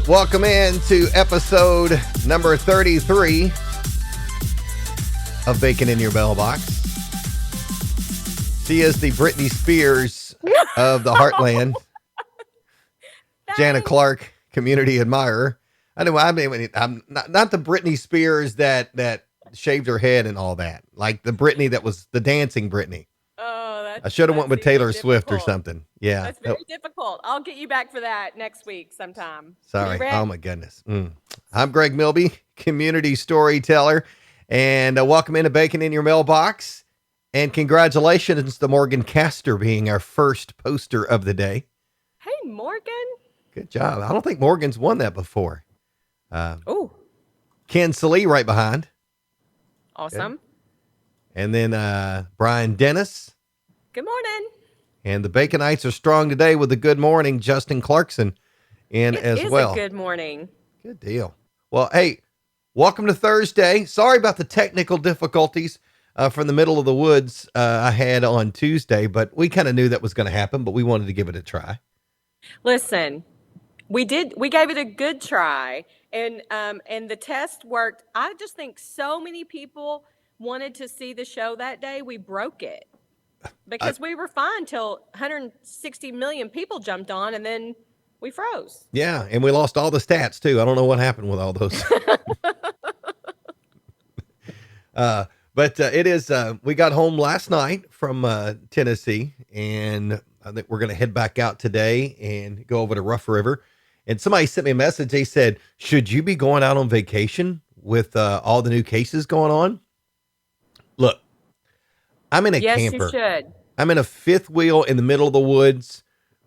Welcome in to episode number 33 of Bacon in Your Mailbox. She is the Britney Spears of the Heartland. Jana Clark, community admirer. I mean, I'm not the Britney Spears that shaved her head and all that. Like the Britney that was the dancing Britney. I should have went with Taylor Swift or something. Yeah. That's very difficult. I'll get you back for that next week sometime. Sorry. Oh, my goodness. I'm Greg Milby, community storyteller, and welcome into Bacon in Your Mailbox. And congratulations to Morgan Castor being our first poster of the day. Hey, Morgan. Good job. I don't think Morgan's won that before. Ken Salee right behind. Awesome. Good. And then Brian Dennis. Good morning. And the Baconites are strong today with the good morning. Justin Clarkson in as well. Good morning. Good deal. Well, hey, welcome to Thursday. Sorry about the technical difficulties from the middle of the woods I had on Tuesday, but we kind of knew that was going to happen, but we wanted to give it a try. Listen, we gave it a good try, and the test worked. I just think so many people wanted to see the show that day. We broke it. Because we were fine till 160 million people jumped on, and then we froze. Yeah, and we lost all the stats, too. I don't know what happened with all those. But it is, we got home last night from Tennessee, and I think we're going to head back out today and go over to Rough River. And somebody sent me a message. They said, should you be going out on vacation with all the new cases going on? Look. I'm in a camper. Yes, you should. I'm in a fifth wheel in the middle of the woods.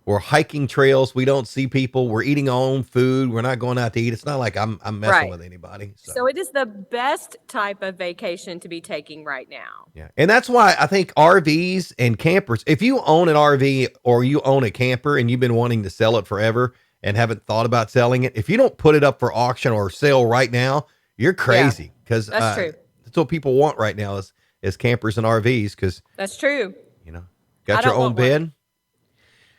We're hiking trails. We don't see people. We're eating our own food. We're not going out to eat. It's not like I'm messing with anybody. So it is the best type of vacation to be taking right now. Yeah. And that's why I think RVs and campers, if you own an RV or you own a camper and you've been wanting to sell it forever and haven't thought about selling it, if you don't put it up for auction or sale right now, you're crazy. Because that's true. That's what people want right now is campers and RVs, because that's true. You know, got your own bed.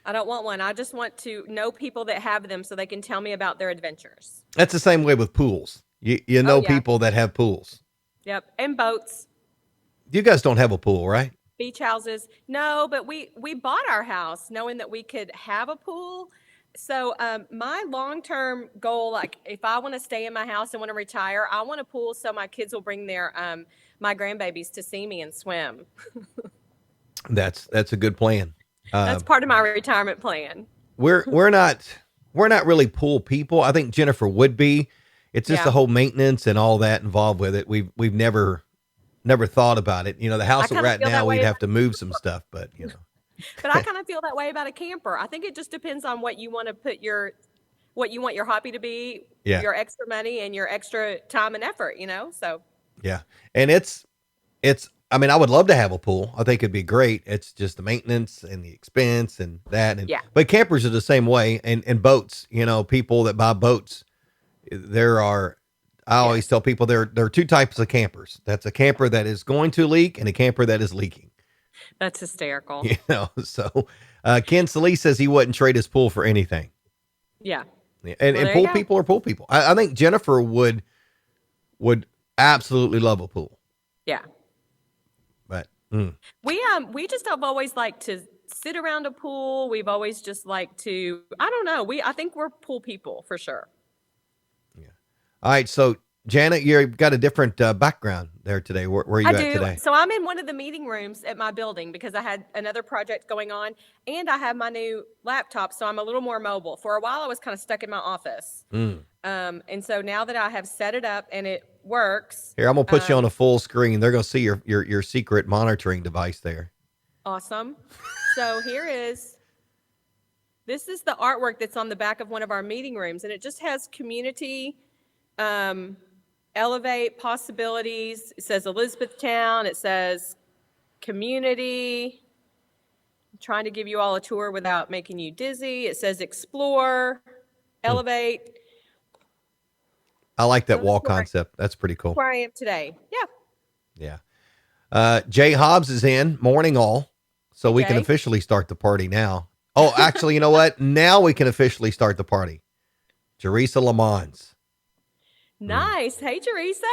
I don't want one. I just want to know people that have them so they can tell me about their adventures. That's the same way with pools. You know people that have pools. Yep, and boats. You guys don't have a pool, right? Beach houses. No, but we bought our house knowing that we could have a pool. So my long-term goal, like if I want to stay in my house and want to retire, I want a pool so my kids will bring their my grandbabies to see me and swim. That's a good plan. That's part of my retirement plan. We're not really pool people. I think Jennifer would be. It's just the whole maintenance and all that involved with it. We've never thought about it. You know, the house that we're at now, we'd have to move some stuff, but you know. But I kind of feel that way about a camper. I think it just depends on what you want to what you want your hobby to be, your extra money and your extra time and effort, you know? So. Yeah. And it's, I mean, I would love to have a pool. I think it'd be great. It's just the maintenance and the expense and that. And, but campers are the same way. And boats, you know, people that buy boats, I always tell people there are two types of campers. That's a camper that is going to leak and a camper that is leaking. That's hysterical. You know, so Ken Salee says he wouldn't trade his pool for anything. Yeah. And pool people are pool people. I think Jennifer would absolutely love a pool. Yeah. But we just have always liked to sit around a pool. We've always just liked to, I don't know. I think we're pool people for sure. Yeah. All right. So Janet, you've got a different background there today. Where are you at today? So I'm in one of the meeting rooms at my building because I had another project going on and I have my new laptop. So I'm a little more mobile. For a while, I was kind of stuck in my office. And so now that I have set it up and it works. Here, I'm going to put you on a full screen. They're going to see your secret monitoring device there. Awesome. So this is the artwork that's on the back of one of our meeting rooms. And it just has community, elevate possibilities. It says Elizabethtown. It says community. I'm trying to give you all a tour without making you dizzy. It says explore, elevate. I like that wall concept. That's pretty cool. Where I am today. Yeah. Jay Hobbs is in. Morning all. So we can officially start the party now. Oh, actually, you know what? Now we can officially start the party. Teresa Lamons. Nice. Hey, Teresa.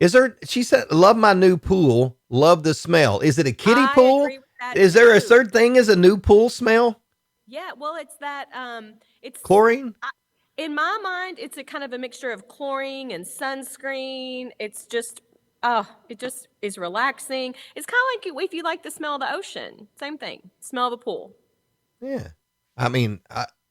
Is there, she said, love my new pool. Love the smell. Is it a kiddie I pool? agree with that Is there a too. certain thing as a new pool smell? Yeah, well, it's that it's Chlorine? I, in my mind, it's a kind of a mixture of chlorine and sunscreen. It's just it just is relaxing. It's kind of like if you like the smell of the ocean. Same thing. Smell of a pool. Yeah. I mean,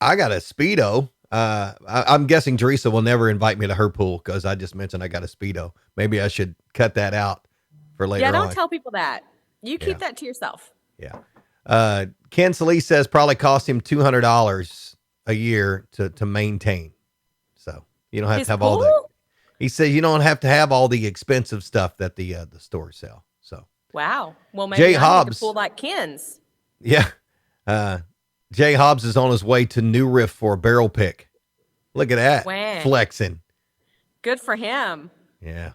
I got a Speedo. I'm guessing Teresa will never invite me to her pool because I just mentioned I got a Speedo. Maybe I should cut that out for later Yeah, don't on. tell people that. You Yeah. keep that to yourself. Yeah. Ken Solis says probably cost him $200 a year to maintain. So you don't have His to have all the, pool? he says you don't have to have all the expensive stuff that the stores sell. So Wow. Well, Jay maybe I need to Hobbs. pull like Ken's. Yeah. Uh, Jay Hobbs is on his way to New Riff for a barrel pick. Look at that. Wow. Flexing. Good for him. Yeah.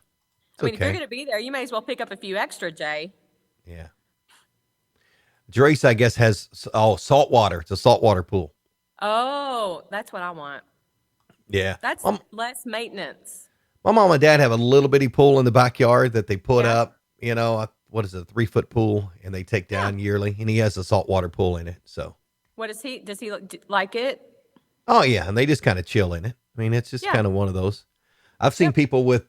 It's I mean, if you're okay. going to be there, you may as well pick up a few extra, Jay. Yeah. Drace, I guess, has salt water. It's a saltwater pool. Oh, that's what I want. Yeah. That's less maintenance. My mom and dad have a little bitty pool in the backyard that they put Yeah. up, what is it, a 3-foot pool, and they take down yearly, and he has a saltwater pool in it. So, What does he like it? oh yeah, and they just kind of chill in it. I mean, it's just kind of one of those. I've seen people with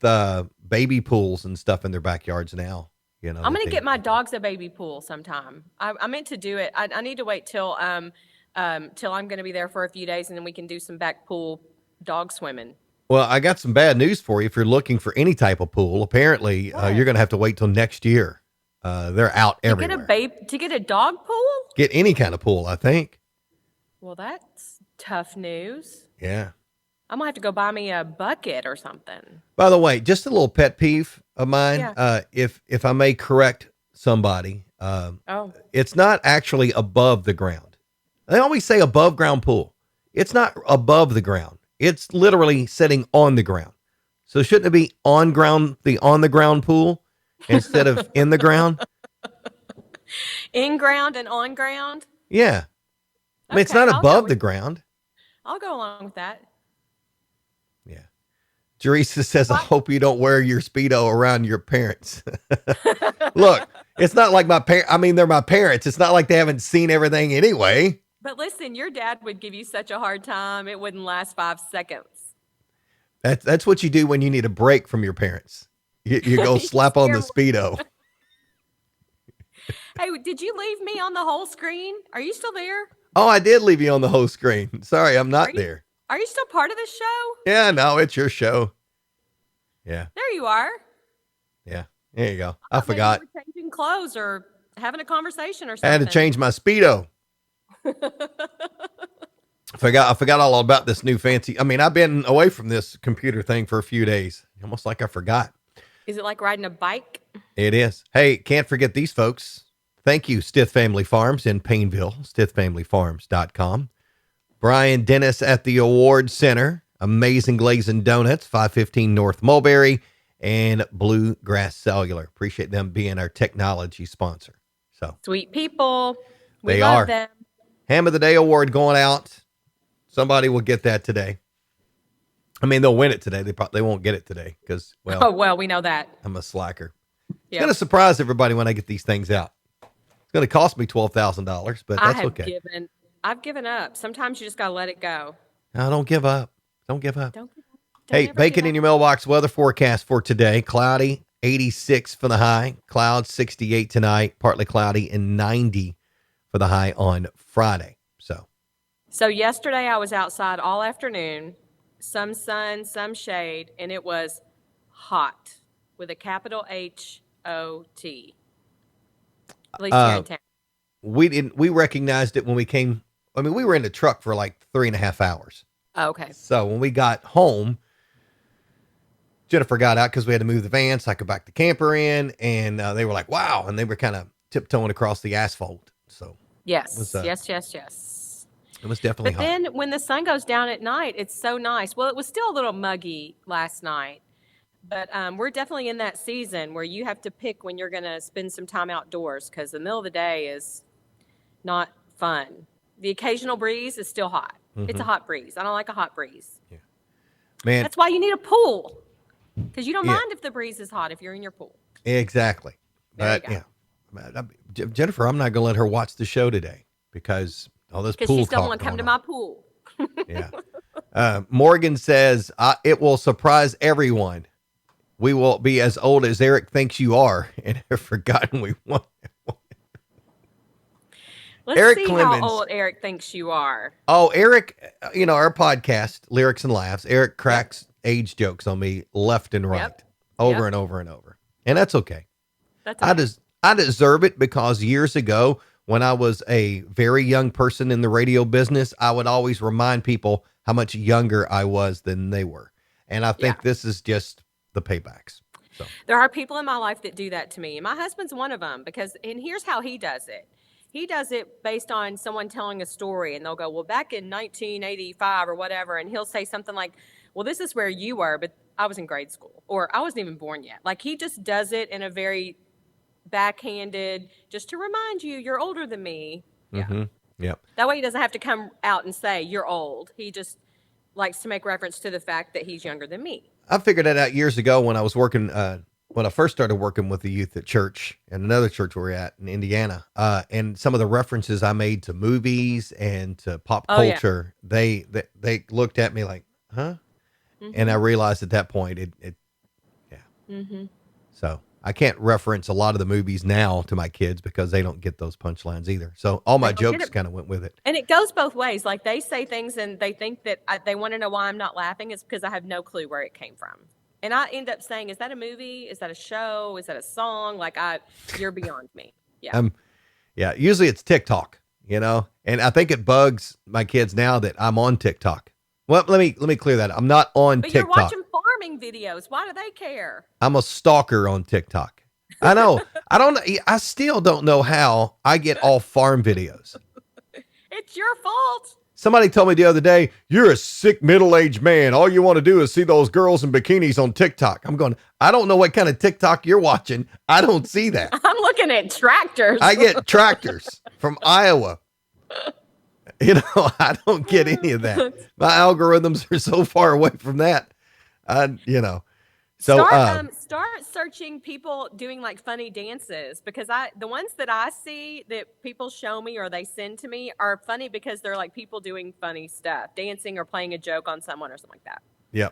baby pools and stuff in their backyards now. I'm going to get my dogs a baby pool sometime. I meant to do it. I need to wait till I'm going to be there for a few days, and then we can do some back pool dog swimming. Well, I got some bad news for you. If you're looking for any type of pool, apparently you're going to have to wait till next year. They're out everywhere. To get a dog pool? Get any kind of pool, I think. Well, that's tough news. Yeah. I'm gonna have to go buy me a bucket or something. By the way, just a little pet peeve of mine. Yeah. If I may correct somebody, it's not actually above the ground. They always say above ground pool. It's not above the ground. It's literally sitting on the ground. So shouldn't it be on the ground pool instead of in the ground? In ground and on ground? Yeah. I mean, it's not above the ground. I'll go along with that. Yeah. Teresa says, I hope you don't wear your Speedo around your parents. Look, it's not like they're my parents. It's not like they haven't seen everything anyway. But listen, your dad would give you such a hard time. It wouldn't last 5 seconds. That's what you do when you need a break from your parents. You go slap on the Speedo. Hey, did you leave me on the whole screen? Are you still there? Oh, I did leave you on the whole screen. Sorry, I'm not there. Are you still part of this show? Yeah, no, it's your show. Yeah. There you are. Yeah, there you go. I forgot. You were changing clothes or having a conversation or something. I had to change my Speedo. I forgot all about this new fancy. I mean, I've been away from this computer thing for a few days. Almost like I forgot. Is it like riding a bike? It is. Hey, can't forget these folks. Thank you, Stith Family Farms in Painville, stithfamilyfarms.com. Brian Dennis at the Award Center, Amazing Glazing Donuts, 515 North Mulberry, and Bluegrass Cellular. Appreciate them being our technology sponsor. So sweet people. We love them. Ham of the Day Award going out. Somebody will get that today. I mean, they'll win it today. They won't get it today because, well, we know that. I'm a slacker. Yep. It's going to surprise everybody when I get these things out. It's going to cost me $12,000, but that's okay. I've given up. Sometimes you just got to let it go. No, don't give up. Don't give up. Don't give up. Hey, Bacon in your mailbox weather forecast for today. Cloudy, 86 for the high. Clouds, 68 tonight. Partly cloudy and 90 for the high on Friday. So yesterday I was outside all afternoon. Some sun, some shade, and it was hot with a capital H-O-T. At least here in town. We recognized it when we came. I mean, we were in the truck for like 3.5 hours. Oh, okay. So when we got home, Jennifer got out because we had to move the van so I could back the camper in, and they were like, wow. And they were kind of tiptoeing across the asphalt. So yes. It was definitely hot. But then when the sun goes down at night, it's so nice. Well, it was still a little muggy last night, but we're definitely in that season where you have to pick when you're going to spend some time outdoors because the middle of the day is not fun. The occasional breeze is still hot. Mm-hmm. It's a hot breeze. I don't like a hot breeze. Yeah. Man, That's why you need a pool, because you don't yeah, mind if the breeze is hot if you're in your pool. exactly. There you But go. yeah, Jennifer, I'm not going to let her watch the show today because all this Because pool she's going talk to come going to on. my pool. Yeah. Morgan says, it will surprise everyone. We will be as old as Eric thinks you are and have forgotten we want. Let's Eric see how Clemens. old Eric thinks you are. Oh, Eric, our podcast, Lyrics and Laughs, Eric Yep. cracks age jokes on me left and right, Yep. over Yep. and over and over. And that's okay. That's I okay. des- I deserve it because years ago, when I was a very young person in the radio business, I would always remind people how much younger I was than they were. And I Yeah. think this is just the paybacks. So, There are people in my life that do that to me. And my husband's one of them and here's how he does it. He does it based on someone telling a story, and they'll go, well, back in 1985 or whatever. And he'll say something like, well, this is where you were, but I was in grade school, or I wasn't even born yet. Like, he just does it in a very backhanded, just to remind you, you're older than me. Yeah. yep. That way he doesn't have to come out and say, you're old. He just likes to make reference to the fact that he's younger than me. I figured that out years ago when I was working, when I first started working with the youth at church and another church we were at in Indiana. And some of the references I made to movies and to pop Oh, yeah. culture, they looked at me like, huh? And I Mm-hmm. realized at that point, yeah. Mm-hmm. So I can't reference a lot of the movies now to my kids because they don't get those punchlines either. So all They my don't get jokes it. kind of went with it. And it goes both ways. Like, they say things and they think that they want to know why I'm not laughing. It's because I have no clue where it came from. And I end up saying, is that a movie? Is that a show? Is that a song? Like, you're beyond me. Yeah. Yeah, usually it's TikTok, and I think it bugs my kids now that I'm on TikTok. Well, let me clear that. I'm not on But you're TikTok. watching farming videos. Why do they care? I'm a stalker on TikTok. I know. I still don't know how I get all farm videos. It's your fault. Somebody told me the other day, you're a sick middle-aged man. All you want to do is see those girls in bikinis on TikTok. I'm going, I don't know what kind of TikTok you're watching. I don't see that. I'm looking at tractors. I get tractors from Iowa. I don't get any of that. My algorithms are so far away from that. So, Start searching people doing like funny dances, because the ones that I see that people show me or they send to me are funny because they're like people doing funny stuff, dancing or playing a joke on someone or something like that. yeah.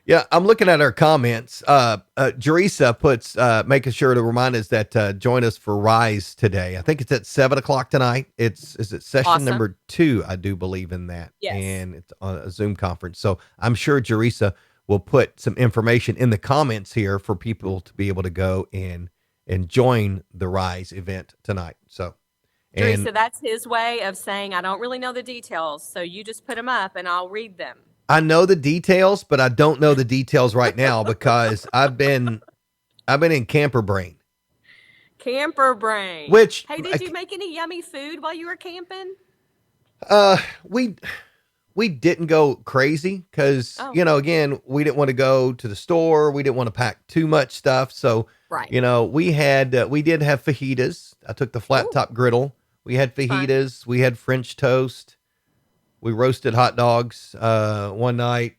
Yeah, I'm looking at our comments. Jerisa puts, making sure to remind us that join us for Rise today. I think it's at 7:00 tonight. Is it session Awesome. number 2? I do believe in that. Yes. And it's on a Zoom conference. So I'm sure Jerisa will put some information in the comments here for people to be able to go and join the Rise event tonight. So, and Teresa, that's his way of saying, I don't really know the details, so you just put them up and I'll read them. I know the details, but I don't know the details right now because I've been in camper brain. Camper brain. Which, hey, did you make any yummy food while you were camping? We didn't go crazy because, again, we didn't want to go to the store. We didn't want to pack too much stuff. So, Right. we did have fajitas. I took the flat top griddle. We had fajitas. We had French toast. We roasted hot dogs one night.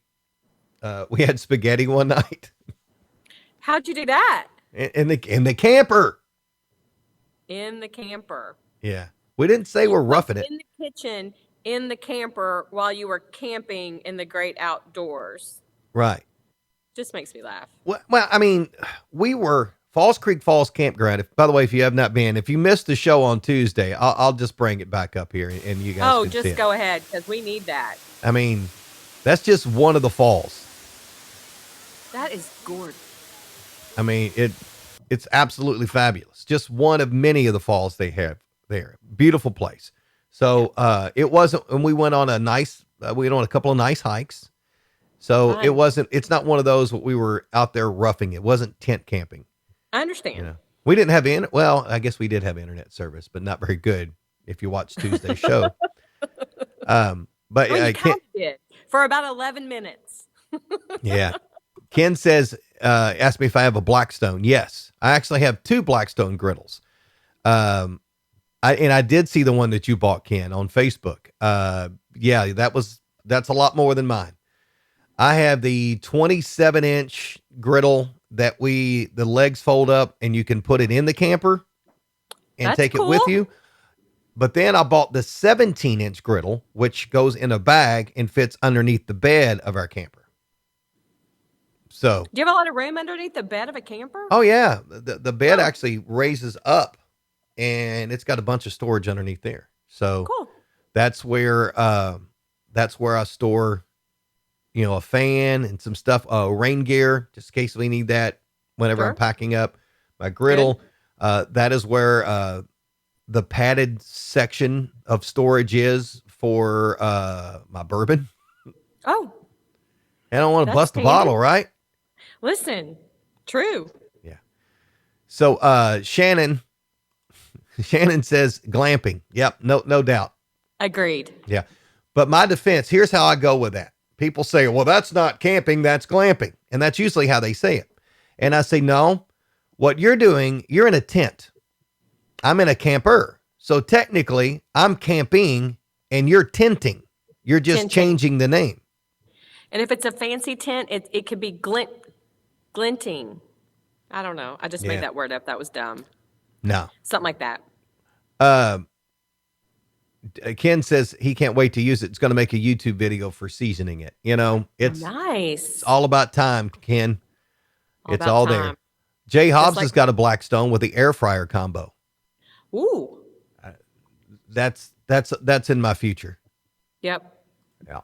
We had spaghetti one night. How'd you do that? In the camper. In the camper. Yeah. We didn't say we're roughing it. In the kitchen, in the camper, while you were camping in the great outdoors. Right. Just makes me laugh. Well, I mean, we were Falls Creek Falls Campground. By the way, if you have not been, if you missed the show on Tuesday, I'll just bring it back up here and you guys can see it. Go ahead, because we need that. I mean, that's just one of the falls. That is gorgeous. I mean, it's absolutely fabulous. Just one of many of the falls they have there. Beautiful place. So it wasn't, and we went on we went on a couple of nice hikes. So Fun. it's not one of those we were out there roughing. It wasn't tent camping. I understand. We didn't have well, I guess we did have internet service, but not very good if you watch Tuesday's show. But you I kind can't. of did for about 11 minutes. Yeah. Ken says, asked me if I have a Blackstone. Yes, I actually have 2 Blackstone griddles. I did see the one that you bought, Ken, on Facebook. Yeah, that's a lot more than mine. I have the 27-inch griddle that the legs fold up and you can put it in the camper and That's take it with cool. you. But then I bought the 17-inch griddle, which goes in a bag and fits underneath the bed of our camper. So, Do you have a lot of room underneath the bed of a camper? oh yeah, the bed Oh, actually raises up and it's got a bunch of storage underneath there. So cool. that's where I store, a fan and some stuff, rain gear, just in case we need that whenever I'm Sure. packing up. My Good. griddle, that is where the padded section of storage is for my bourbon. Oh, I don't want to that's bust a handy. bottle, right? Listen, true. Yeah. So Shannon says glamping. Yep, no doubt. Agreed. Yeah. But my defense, here's how I go with that. People say, well, that's not camping, that's glamping. And that's usually how they say it. And I say, no, what you're doing, you're in a tent. I'm in a camper. So technically, I'm camping and you're tenting. You're just Tinting. changing the name. And if it's a fancy tent, it could be glinting. I don't know. I just Yeah. made that word up. That was dumb. No. Something like that. Ken says he can't wait to use it. It's going to make a YouTube video for seasoning it. It's Nice. all about time, Ken. All It's about all time. there. Jay Hobbs like- has got a Blackstone with the air fryer combo. Ooh. That's in my future. Yep. Yeah.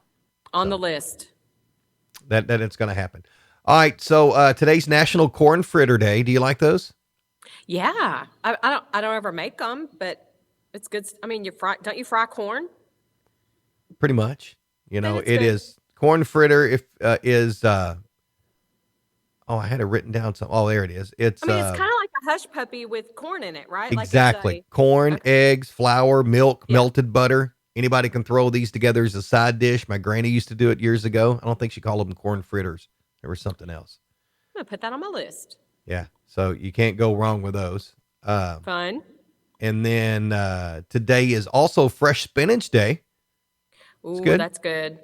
On the list. That it's going to happen. All right. So today's National Corn Fritter Day. Do you like those? Yeah. I don't ever make them, but it's good. I mean, don't you fry corn? Pretty much. it's It good. is corn fritter. I had it written down. Oh, there it is. It's I mean, it's kind of like a hush puppy with corn in it, right? exactly Like corn, okay. eggs, flour, milk, Yeah. melted butter. Anybody can throw these together as a side dish. My granny used to do it years ago. I don't think she called them corn fritters. There was something else. I'm gonna put that on my list. Yeah. So you can't go wrong with those. Fun. And then today is also Fresh Spinach Day. Ooh, good. that's good.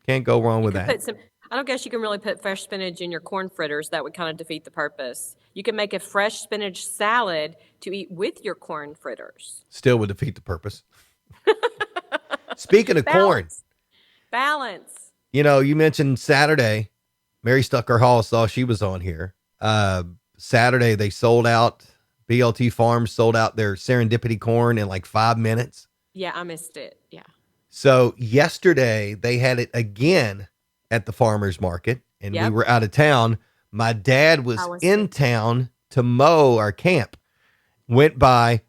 Can't go wrong with Could that. put some. I don't guess you can really put fresh spinach in your corn fritters. That would kind of defeat the purpose. You can make a fresh spinach salad to eat with your corn fritters. Still would defeat the purpose. Speaking of corn, Balance. you mentioned Saturday. Mary Stucker Hall saw she was on here. Saturday, they sold out. BLT Farms sold out their serendipity corn in like 5 minutes. Yeah, I missed it. Yeah. So yesterday they had it again at the farmer's market and we Yep. were out of town. My dad was How was in it? town to mow our camp, went by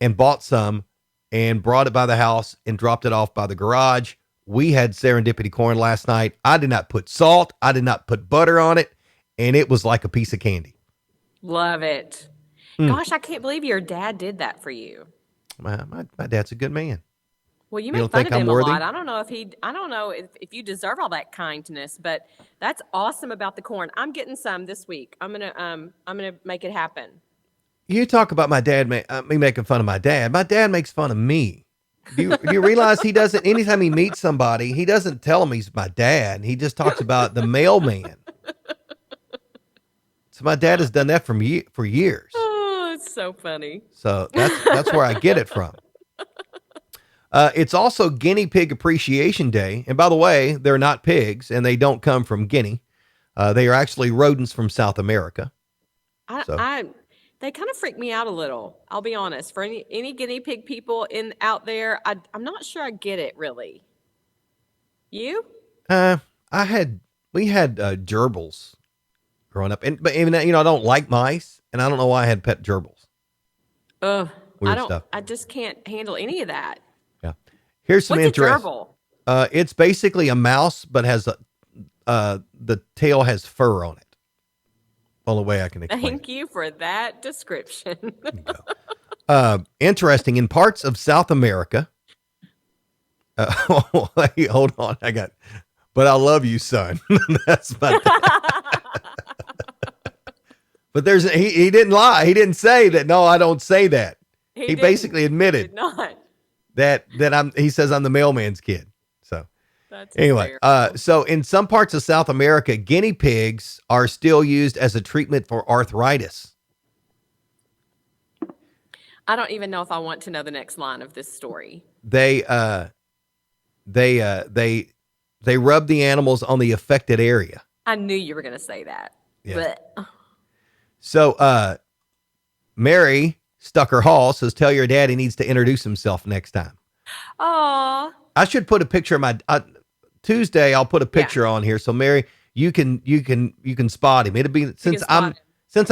and bought some and brought it by the house and dropped it off by the garage. We had serendipity corn last night. I did not put salt. I did not put butter on it. And it was like a piece of candy. Love it. Gosh, I can't believe your dad did that for you. My dad's a good man. Well, you You make don't fun think of I'm him worthy? a lot. I don't know if you deserve all that kindness, but that's awesome about the corn. I'm getting some this week. I'm gonna make it happen. You talk about my dad, me making fun of my dad. My dad makes fun of me. Do you realize he doesn't, anytime he meets somebody, he doesn't tell them he's my dad. He just talks about the mailman. So my dad has done that for years. Oh, it's so funny. So that's where I get it from. It's also Guinea Pig Appreciation Day. And by the way, they're not pigs and they don't come from Guinea. They are actually rodents from South America. So. They kind of freak me out a little. I'll be honest. For any guinea pig people out there, I'm not sure I get it really. You? We had gerbils growing up, but even that, I don't like mice, and I don't know why I had pet gerbils. Ugh. Weird stuff. I just can't handle any of that. Yeah. Here's some What's a interest. gerbil? It's basically a mouse, but has the tail has fur on it. Only way I can explain. Thank you for that description. Interesting. In parts of South America. Hey, hold on. But I love you, son. That's my dad. But he didn't lie. He didn't say that. No, I don't say that. He didn't. basically admitted Did not. that he says I'm the mailman's kid. So That's Anyway, hysterical. so in some parts of South America, guinea pigs are still used as a treatment for arthritis. I don't even know if I want to know the next line of this story. They they uh they they rub the animals on the affected area. I knew you were going to say that. Yeah. But So Mary Stucker Hall says, "Tell your dad he needs to introduce himself next time." oh, I should put a picture of my Tuesday. I'll put a picture on here, so Mary, you can spot him. It'll be since I'm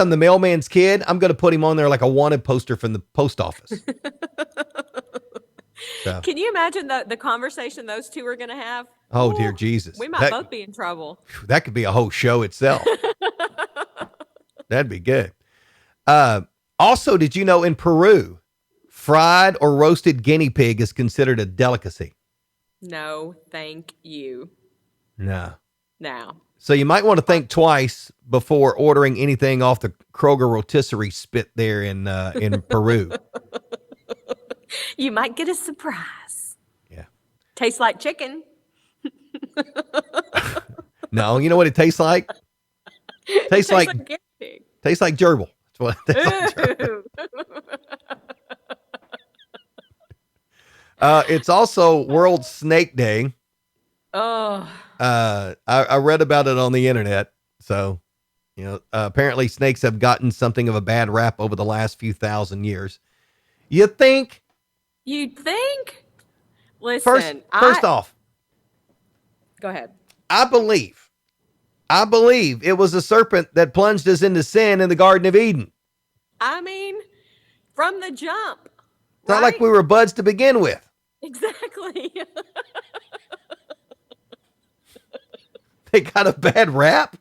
the mailman's kid, I'm going to put him on there like a wanted poster from the post office. So. Can you imagine the conversation those two are going to have? Oh, dear Jesus. We might both be in trouble. That could be a whole show itself. That'd be good. Also, did you know in Peru, fried or roasted guinea pig is considered a delicacy? No, thank you. No. No. So you might want to think twice before ordering anything off the Kroger rotisserie spit there in Peru. You might get a surprise. Yeah. Tastes like chicken. No, you know what it tastes like? Tastes like guinea pig. Tastes like gerbil. That's what it tastes like. Gerbil. It's also World Snake Day. Oh. I read about it on the internet. So, apparently snakes have gotten something of a bad rap over the last few thousand years. You'd think? Listen. First off. Go ahead. I believe it was a serpent that plunged us into sin in the Garden of Eden. I mean, from the jump. It's not like we were buds to begin with. Exactly. They got a bad rap.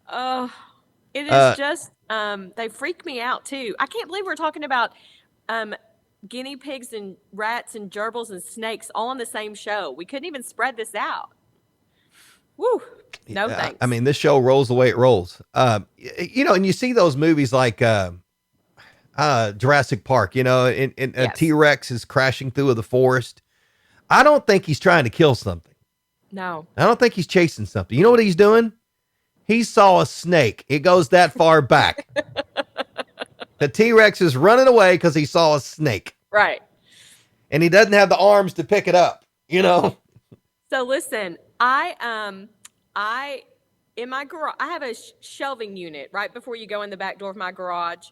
It is just, they freak me out too. I can't believe we're talking about guinea pigs and rats and gerbils and snakes all on the same show. We couldn't even spread this out. Woo. No thanks. I mean, this show rolls the way it rolls. And you see those movies like Jurassic Park, and a T-Rex is crashing through the forest. I don't think he's trying to kill something. No. I don't think he's chasing something. You know what he's doing? He saw a snake. It goes that far back. The T-Rex is running away because he saw a snake. Right. And he doesn't have the arms to pick it up, So listen, in my garage, I have a shelving unit right before you go in the back door of my garage.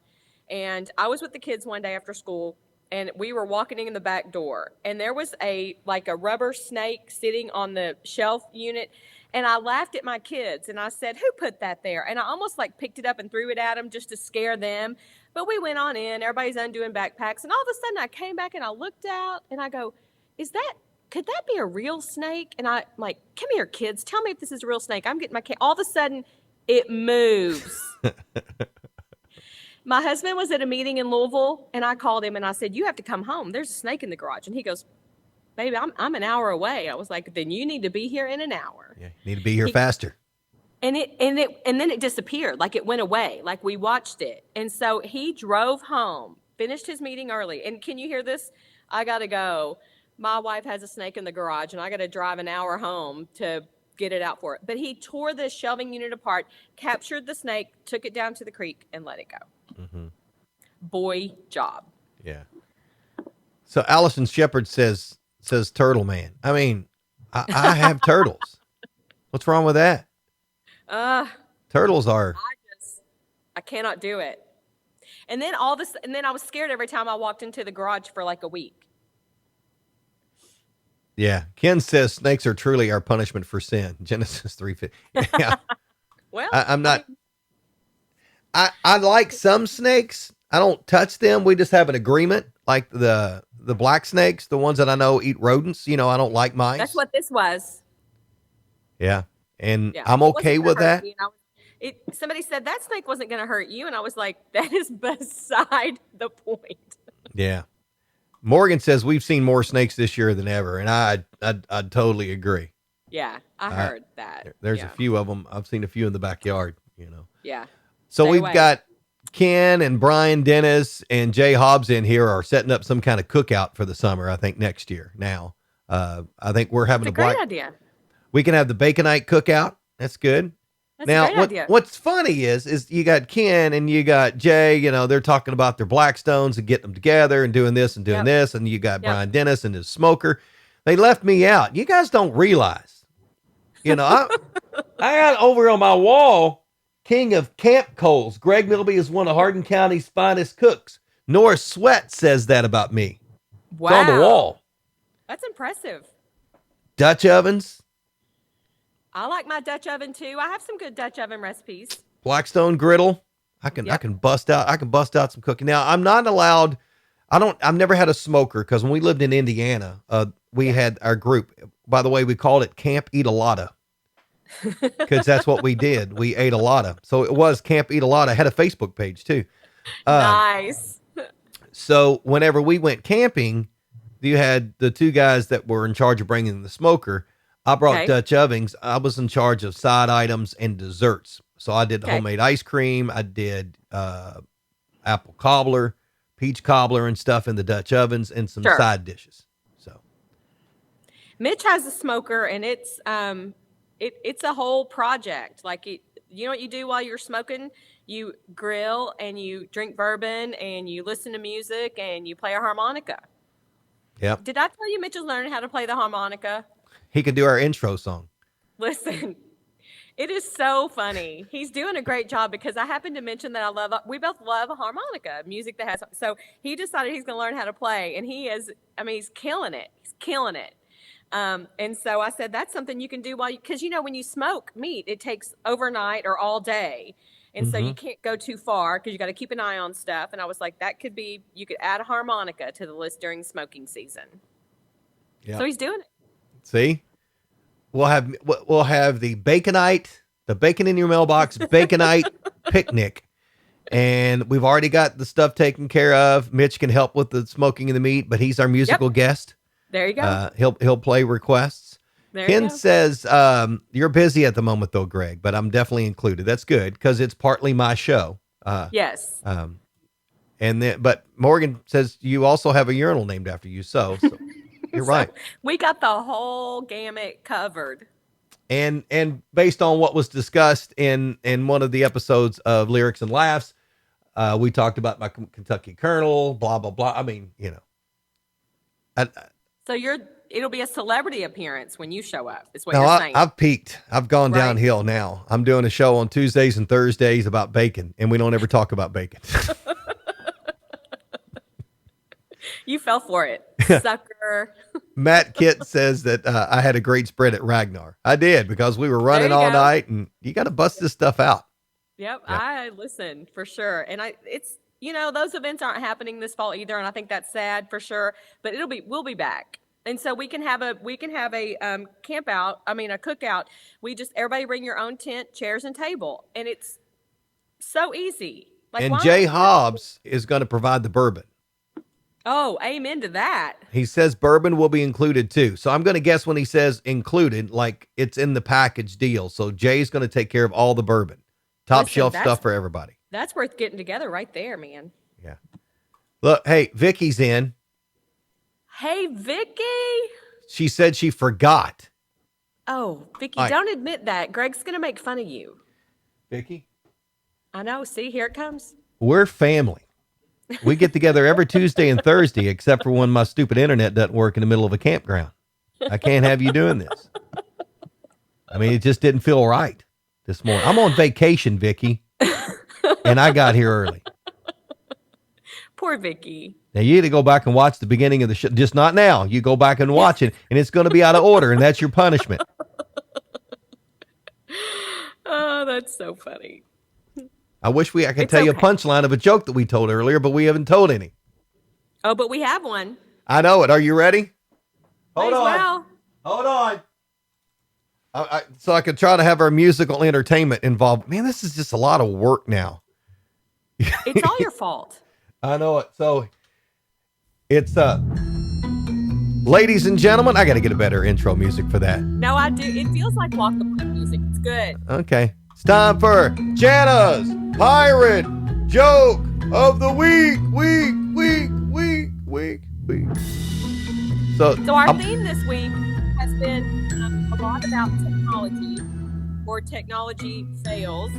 And I was with the kids one day after school, and we were walking in the back door, and there was a rubber snake sitting on the shelf unit. And I laughed at my kids and I said, "Who put that there?" And I almost picked it up and threw it at them just to scare them. But we went on in, everybody's undoing backpacks. And all of a sudden I came back and I looked out and I go, could that be a real snake? And I'm like, "Come here, kids. Tell me if this is a real snake." I'm getting my kid. All of a sudden it moves. My husband was at a meeting in Louisville and I called him and I said, "You have to come home. There's a snake in the garage." And he goes, "Baby, I'm an hour away." I was like, "Then you need to be here in an hour." Yeah, you need to be here faster. And then it disappeared. It went away. We watched it. And so he drove home, finished his meeting early. And can you hear this? I got to go. My wife has a snake in the garage and I got to drive an hour home to get it out for it. But he tore the shelving unit apart, captured the snake, took it down to the creek and let it go. Mm-hmm. Boy job. Yeah. So Allison Shepard says Turtle Man. I mean, I have turtles. What's wrong with that? Turtles are. I cannot do it. And then I was scared every time I walked into the garage for a week. Yeah. Ken says snakes are truly our punishment for sin. Genesis 3:50. Yeah. Well, I'm not. I like some snakes. I don't touch them. We just have an agreement. Like the black snakes, the ones that I know eat rodents. I don't like mice. That's what this was. Yeah. And yeah, I'm okay with that. Somebody said that snake wasn't going to hurt you. And I was like, that is beside the point. Yeah. Morgan says we've seen more snakes this year than ever. And I totally agree. Yeah. I heard that. There's a few of them. I've seen a few in the backyard, Yeah. So we've got Ken and Brian Dennis and Jay Hobbs in here are setting up some kind of cookout for the summer, I think next year now. I think we're having It's a great idea. we can have the Baconite cookout. That's good. That's Now, a great idea. what's funny is you got Ken and you got Jay, you know, they're talking about their Blackstones and getting them together and doing this and doing this. And you got Brian Dennis and his smoker. They left me out. You guys don't realize, you know, I got over on my wall, King of Camp Coals. Greg Milby is one of Hardin County's finest cooks. Norris Sweat says that about me. Wow. It's on the wall. That's impressive. Dutch ovens. I like my Dutch oven too. I have some good Dutch oven recipes. Blackstone griddle. I can bust out some cooking. Now, I'm not allowed. I've never had a smoker because when we lived in Indiana, we had our group. By the way, we called it Camp Eat a Lotta because that's what we did. We ate a lotta. So it was Camp Eat a Lotta. I had a Facebook page too. Nice. So whenever we went camping, you had the two guys that were in charge of bringing the smoker. I brought Dutch ovens. I was in charge of side items and desserts. So I did the homemade ice cream. I did apple cobbler, peach cobbler and stuff in the Dutch ovens and some side dishes. So Mitch has a smoker and it's a whole project. Like you know what you do while you're smoking? You grill and you drink bourbon and you listen to music and you play a harmonica. Yep. Did I tell you Mitch is learning how to play the harmonica? He can do our intro song. Listen, it is so funny. He's doing a great job because I happened to mention that we both love harmonica, music that has, so he decided he's going to learn how to play and he's killing it. He's killing it. And so I said, that's something you can do because you know, when you smoke meat, it takes overnight or all day. And so you can't go too far because you got to keep an eye on stuff. And I was like, you could add a harmonica to the list during smoking season. Yeah. So he's doing it. See, we'll have the Baconite, the bacon in your mailbox, Baconite picnic. And we've already got the stuff taken care of. Mitch can help with the smoking of the meat, but he's our musical guest. There you go. He'll play requests. Ken says, you're busy at the moment though, Greg, but I'm definitely included. That's good because it's partly my show. Yes. But Morgan says you also have a urinal named after you. So you're right. We got the whole gamut covered. And based on what was discussed in one of the episodes of Lyrics and Laughs, we talked about my Kentucky Colonel, blah, blah, blah. I mean, you know. It'll be a celebrity appearance when you show up, is what you're saying. I've peaked. I've gone downhill now. I'm doing a show on Tuesdays and Thursdays about bacon, and we don't ever talk about bacon. You fell for it, sucker. Matt Kitt says that I had a great spread at Ragnar. I did because we were running all night, and you got to bust this stuff out. Yep, I listen for sure, and it's you know those events aren't happening this fall either, and I think that's sad for sure. But we'll be back. And so we can have a camp out. I mean, a cookout. Everybody bring your own tent, chairs, and table, and it's so easy. And Jay Hobbs is going to provide the bourbon. Oh, amen to that. He says bourbon will be included too. So I'm going to guess when he says included, like it's in the package deal. So Jay's going to take care of all the bourbon, top shelf stuff for everybody. That's worth getting together right there, man. Yeah. Look, hey, Vicky's in. Hey, Vicky. She said she forgot. Oh, Vicky, don't admit that. Greg's going to make fun of you. Vicky? I know. See, here it comes. We're family. We get together every Tuesday and Thursday, except for when my stupid internet doesn't work in the middle of a campground. I can't have you doing this. I mean, it just didn't feel right this morning. I'm on vacation, Vicky, and I got here early. Poor Vicky. Now, you need to go back and watch the beginning of the show. Just not now. You go back and watch it, and it's going to be out of order, and that's your punishment. Oh, that's so funny. I wish I could tell you a punchline of a joke that we told earlier, but we haven't told any. Oh, but we have one. I know it. Are you ready? Hold on. Well. Hold on. So I could try to have our musical entertainment involved. Man, this is just a lot of work now. It's all your fault. I know it. So it's ladies and gentlemen, I got to get a better intro music for that. No, I do. It feels like walk the plank music. It's good. Okay. It's time for Jana's Pirate Joke of the Week. So So our I'm theme this week has been a lot about technology or technology fails.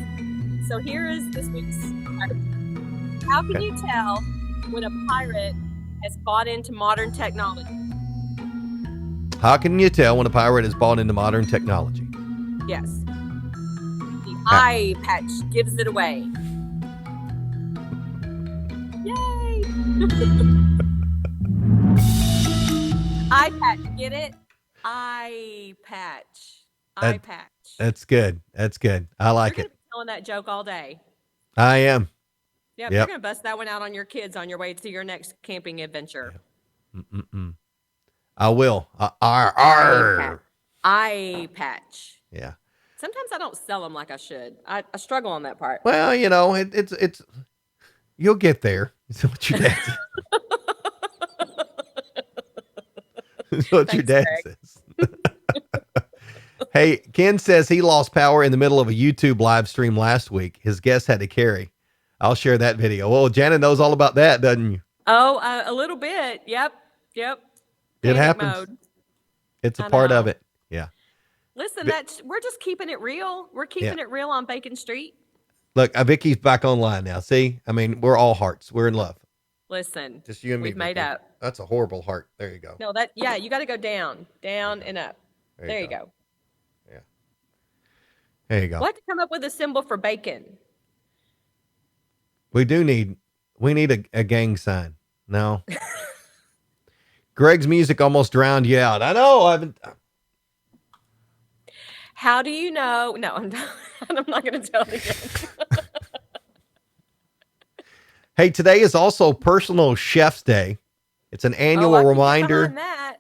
So here is this week's question. How can okay. you tell when a pirate has bought into modern technology? How can you tell when a pirate is bought into modern technology? Yes, the Ha- eye patch gives it away. Yay! Eye patch, get it? Eye patch. Eye that, patch. that's good. That's good. I You're like going it. to be telling that joke all day. I am. Yep, you're Yep. going to bust that one out on your kids on your way to your next camping adventure. Mm-mm-mm. I will. Arr, Eye patch. arr. Eye patch. Yeah. Sometimes I don't sell them like I should. I struggle on that part. Well, it's you'll get there. Is what your dad says. Is what your Thanks, dad Greg. says. Hey, Ken says he lost power in the middle of a YouTube live stream last week. His guest had to carry. I'll share that video. Well, Janet knows all about that, doesn't you? Oh, a little bit. Yep. Yep. It Panic happens. mode. It's a I part of know. it. Yeah. Listen, Vi- we're just keeping it real. We're yeah. keeping it real on Bacon Street. Look, Vicky's back online now. See? I mean, we're all hearts. We're in love. Listen, Just you and me, we've made Vicky. up. That's a horrible heart. There you go. No, you got to go down, down and up. There you go. Yeah. There you go. We'll have to come up with a symbol for bacon. We need a gang sign. No. Greg's music almost drowned you out. I know. How do you know? No, I'm not, I'm not going to tell it again. Hey, today is also Personal Chef's Day. It's an annual I can get reminder behind that.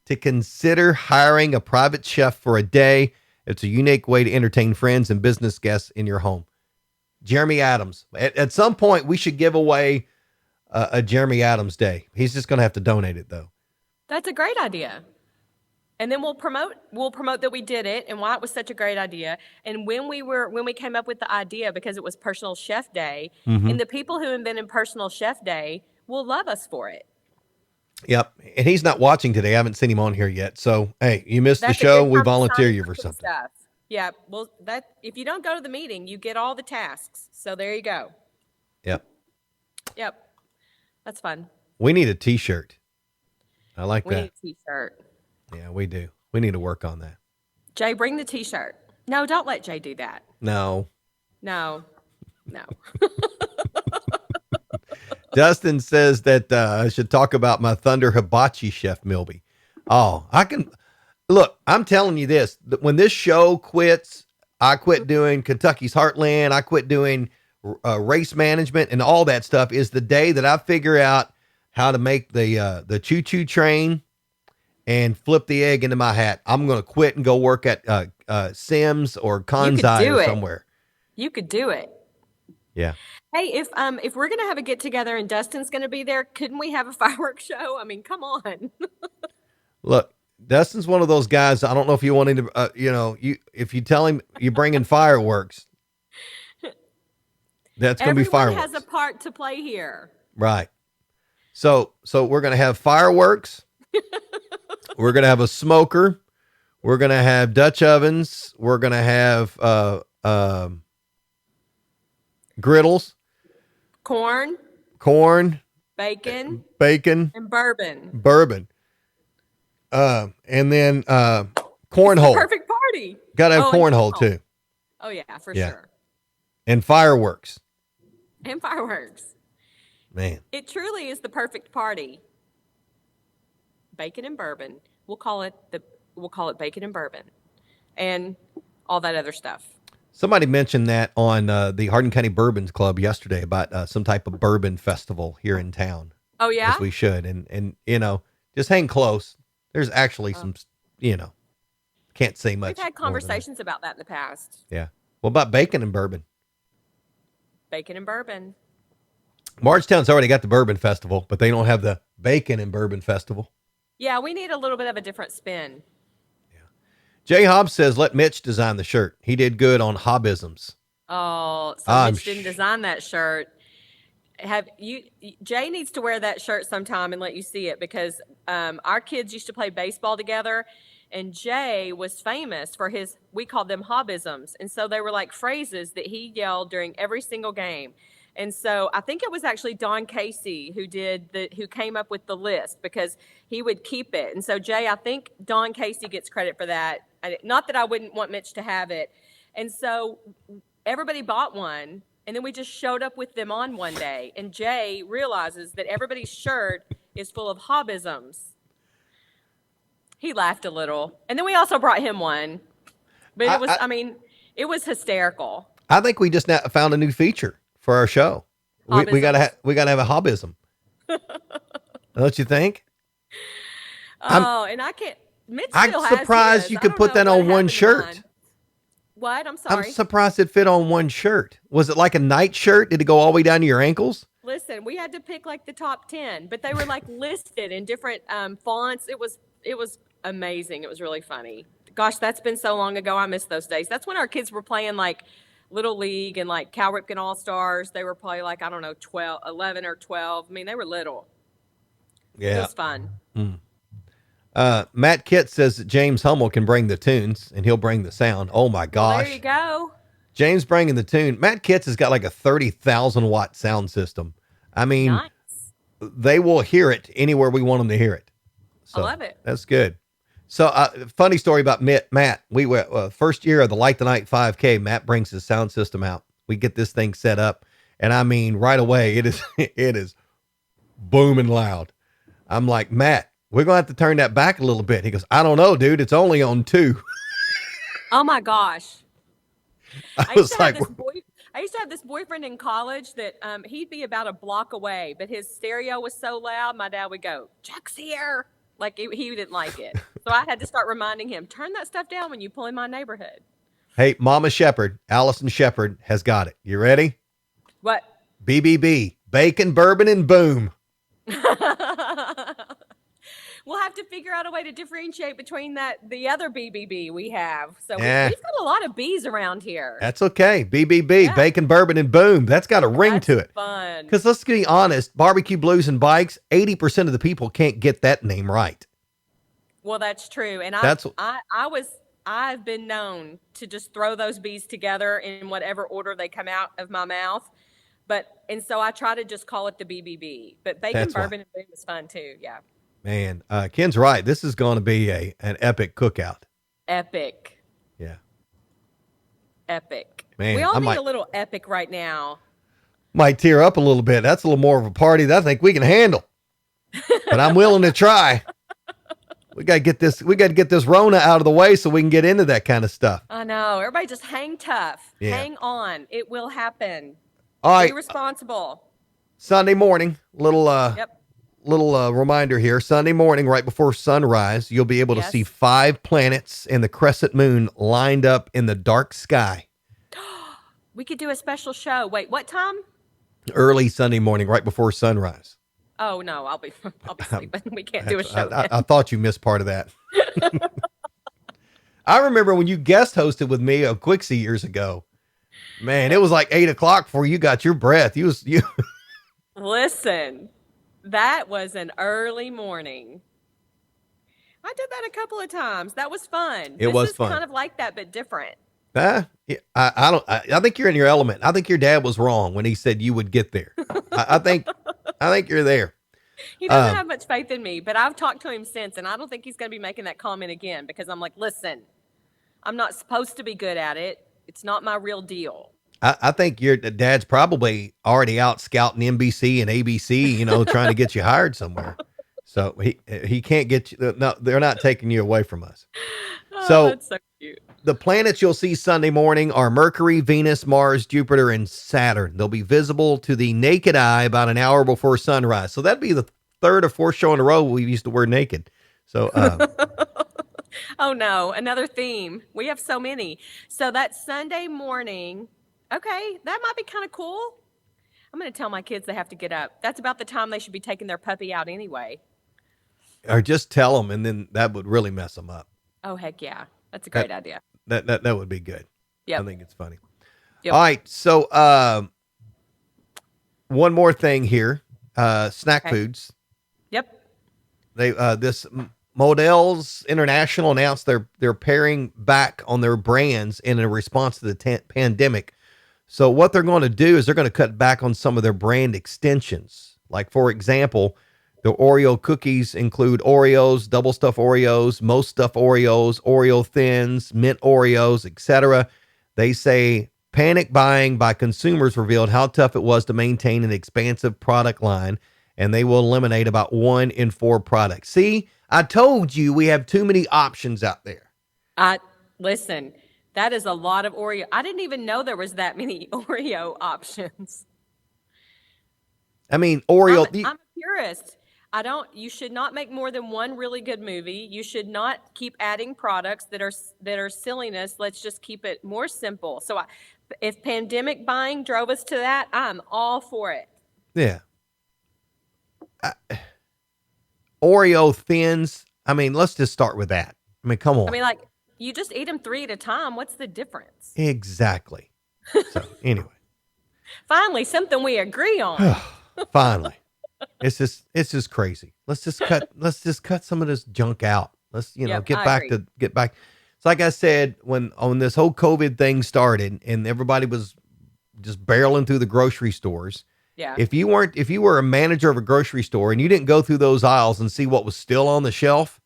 to consider hiring a private chef for a day. It's a unique way to entertain friends and business guests in your home. Jeremy Adams. At some point, we should give away a Jeremy Adams Day. He's just going to have to donate it, though. That's a great idea. And then we'll promote that we did it and why it was such a great idea. And when we came up with the idea, because it was Personal Chef Day, and the people who invented Personal Chef Day will love us for it. Yep. And he's not watching today. I haven't seen him on here yet. So, hey, you missed That's the a show. good We time to volunteer sign you up for some something. stuff. Yeah, well, if you don't go to the meeting, you get all the tasks. So there you go. Yep. Yep, that's fun. We need a t-shirt. I like We that. need a T-shirt. Yeah, we do. We need to work on that. Jay, bring the T-shirt. No, don't let Jay do that. No. No. Dustin says that I should talk about my Thunder Hibachi Chef Milby. Oh, I can look. I'm telling you this: that when this show quits, I quit doing Kentucky's Heartland. I quit doing race management and all that stuff. Is the day that I figure out how to make the choo choo train and flip the egg into my hat. I'm going to quit and go work at Sims or Kanzai or somewhere. You could do it. Yeah. Hey, if we're gonna have a get together and Dustin's gonna be there, couldn't we have a fireworks show? I mean, come on. Look, Dustin's one of those guys. I don't know if you want him to, if you tell him you're bringing fireworks, that's going to be Everyone fireworks. has a part to play here. Right. So we're going to have fireworks. We're going to have a smoker. We're going to have Dutch ovens. We're going to have griddles, Corn, bacon, and bourbon. and then cornhole. Perfect party. Got to have cornhole too. Oh yeah, for sure. And fireworks. And fireworks. Man. It truly is the perfect party. Bacon and bourbon. We'll call it bacon and bourbon. And all that other stuff. Somebody mentioned that on the Hardin County Bourbon Club yesterday about some type of bourbon festival here in town. Oh yeah? As we should. And just hang close. There's actually some, can't say much. We've had conversations about that in the past. Yeah. What about bacon and bourbon? Bacon and bourbon. Marchtown's already got the bourbon festival, but they don't have the bacon and bourbon festival. Yeah, we need a little bit of a different spin. Jay Hobbs says, let Mitch design the shirt. He did good on Hobbisms. Oh, so Mitch didn't design that shirt. have you, Jay needs to wear that shirt sometime and let you see it, because our kids used to play baseball together, and Jay was famous for his, we called them hobisms. And so they were like phrases that he yelled during every single game. And so I think it was actually Don Casey who came up with the list, because he would keep it. And so Jay, I think Don Casey gets credit for that. Not that I wouldn't want Mitch to have it. And so everybody bought one, and then we just showed up with them on one day. And Jay realizes that everybody's shirt is full of hobisms. He laughed a little. And then we also brought him one. But it was hysterical. I think we just now found a new feature for our show. We gotta have a hobism. Don't you think? And I can't. Mitch still I'm has surprised his. you I could don't put know that what on one happened to shirt. mine. What? I'm sorry. I'm surprised it fit on one shirt. Was it like a night shirt? Did it go all the way down to your ankles? Listen, we had to pick like the top 10, but they were like listed in different fonts. It was amazing. It was really funny. Gosh, that's been so long ago. I miss those days. That's when our kids were playing like Little League and like Cal Ripken All-Stars. They were probably like, I don't know, 11 or 12. I mean, they were little. Yeah. It was fun. Matt Kitt says that James Hummel can bring the tunes and he'll bring the sound. Oh my gosh. Well, there you go. James bringing the tune. Matt Kitts has got like a 30,000 watt sound system. I mean, Nice. They will hear it anywhere we want them to hear it. So I love it. That's good. So funny story about Matt. We were first year of the Light the Night 5K. Matt brings his sound system out. We get this thing set up, and I mean, right away it is booming loud. I'm like, Matt, we're gonna have to turn that back a little bit. He goes, I don't know, dude. It's only on 2. Oh my gosh. I used to have this boyfriend in college that he'd be about a block away, but his stereo was so loud, my dad would go, Chuck's here. Like he didn't like it. So I had to start reminding him, turn that stuff down when you pull in my neighborhood. Hey, Mama Shepherd, Allison Shepherd has got it. You ready? What? BBB, bacon, bourbon, and boom. We'll have to figure out a way to differentiate between the other BBB we have. So Yeah. we've got a lot of B's around here. That's okay. BBB, Yeah. bacon, bourbon, and boom. That's got a ring to it. Fun. Because let's be honest, barbecue blues and bikes, 80% of the people can't get that name right. Well, that's true. And I've been known to just throw those B's together in whatever order they come out of my mouth. And so I try to just call it the BBB. But bacon, That's bourbon, and boom is fun too. Yeah. Man, Ken's right. This is going to be an epic cookout. Epic. Yeah. Epic. Man, we all need a little epic right now. Might tear up a little bit. That's a little more of a party that I think we can handle. But I'm willing to try. We got to get this Rona out of the way so we can get into that kind of stuff. I know. Everybody just hang tough. Yeah. Hang on. It will happen. All right. Be responsible. Sunday morning, little reminder here. Sunday morning, right before sunrise, you'll be able to see 5 planets and the crescent moon lined up in the dark sky. We could do a special show. Wait, what time? Early Sunday morning, right before sunrise. Oh no, I'll be sleeping. We can't do a show. I thought you missed part of that. I remember when you guest hosted with me of Quixie years ago. Man, it was like 8:00 before you got your breath. You. Listen, that was an early morning. I did that a couple of times. That was fun. It was fun. Kind of like that, but different. I think you're in your element. I think your dad was wrong when he said you would get there. I think you're there. He doesn't have much faith in me, but I've talked to him since, and I don't think he's going to be making that comment again, because I'm like, listen, I'm not supposed to be good at it. It's not my real deal. I think your dad's probably already out scouting NBC and ABC, trying to get you hired somewhere. So he can't get you. No, they're not taking you away from us. Oh, that's so cute. The planets you'll see Sunday morning are Mercury, Venus, Mars, Jupiter, and Saturn. They'll be visible to the naked eye about an hour before sunrise. So that'd be the 3rd or 4th show in a row we've used the word naked. So, oh no, another theme. We have so many. So that Sunday morning, okay, that might be kind of cool. I'm going to tell my kids they have to get up. That's about the time they should be taking their puppy out anyway. Or just tell them, and then that would really mess them up. Oh, heck yeah. That's a great idea. That would be good. Yeah, I think it's funny. Yep. All right. So, One more thing here. Snack Okay. foods. Yep. They this Models International announced they're paring back on their brands in a response to the pandemic. So what they're going to do is they're going to cut back on some of their brand extensions. Like for example, the Oreo cookies include Oreos, double stuffed Oreos, most stuffed Oreos, Oreo thins, mint Oreos, etc. They say panic buying by consumers revealed how tough it was to maintain an expansive product line, and they will eliminate about 1 in 4 products. See, I told you we have too many options out there. I listen. That is a lot of Oreo. I didn't even know there was that many Oreo options. I mean, I'm Oreo. I'm a purist. I don't. You should not make more than one really good movie. You should not keep adding products that are silliness. Let's just keep it more simple. So, if pandemic buying drove us to that, I'm all for it. Yeah. Oreo thins. I mean, let's just start with that. I mean, come I on. mean, like you just eat them three at a time. What's the difference? Exactly. So anyway, Finally, something we agree on. finally, it's just crazy. Let's just cut some of this junk out. Let's Yep, get I back agree. to get back. It's like I said when this whole COVID thing started and everybody was just barreling through the grocery stores. Yeah. If you were a manager of a grocery store and you didn't go through those aisles and see what was still on the shelf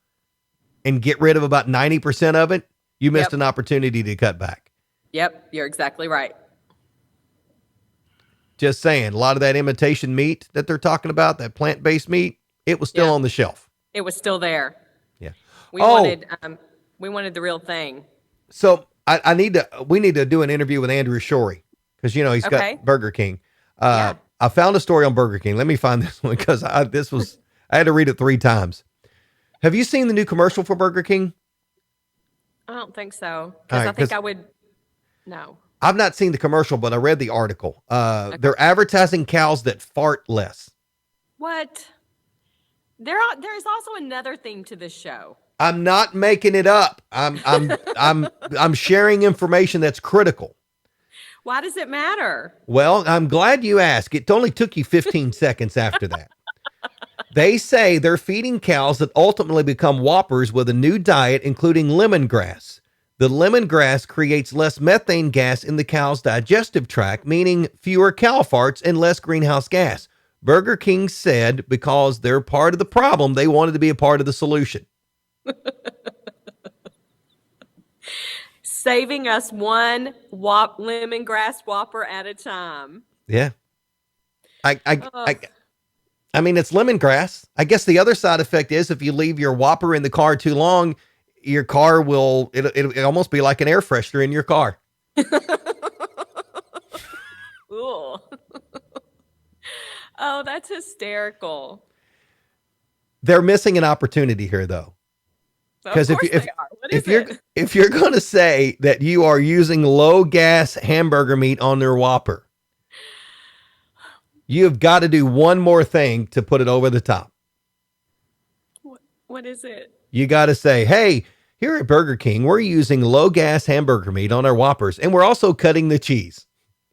and get rid of about 90% of it, you missed Yep. an opportunity to cut back. Yep. You're exactly right. Just saying, a lot of that imitation meat that they're talking about, that plant-based meat, it was still Yeah. on the shelf. It was still there. Yeah. We Oh, wanted we wanted the real thing. so we need to do an interview with Andrew Shorey because he's Okay. got Burger King. Yeah. I found a story on Burger King. Let me find this one because I had to read it 3 times. Have you seen the new commercial for Burger King? I don't think so All because right, I think because I would. No. I've not seen the commercial, but I read the article. Okay. They're advertising cows that fart less. What? There is also another theme to this show. I'm not making it up. I'm sharing information that's critical. Why does it matter? Well, I'm glad you asked. It only took you 15 seconds after that. They say they're feeding cows that ultimately become whoppers with a new diet, including lemongrass. The lemongrass creates less methane gas in the cow's digestive tract, meaning fewer cow farts and less greenhouse gas. Burger King said because they're part of the problem, they wanted to be a part of the solution. Saving us one lemongrass whopper at a time. Yeah. I, I, Oh, I, I mean, it's lemongrass. I guess the other side effect is if you leave your Whopper in the car too long, your car it'll almost be like an air freshener in your car. Ooh. Oh, that's hysterical. They're missing an opportunity here, though, Of because course they are. What is if you're it? if you're going to say that you are using low gas hamburger meat on their Whopper, you've got to do one more thing to put it over the top. What is it? You got to say, hey, here at Burger King, we're using low gas hamburger meat on our Whoppers, and we're also cutting the cheese.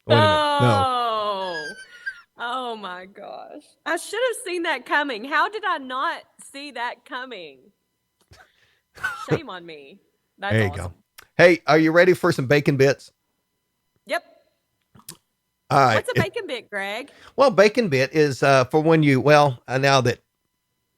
Wait a minute. No. Oh. Oh my gosh. I should have seen that coming. How did I not see that coming? Shame on me. That's There you awesome. go. Hey, are you ready for some bacon bits? Yep. All right. What's a bacon bit, Greg? Well, bacon bit is for when now that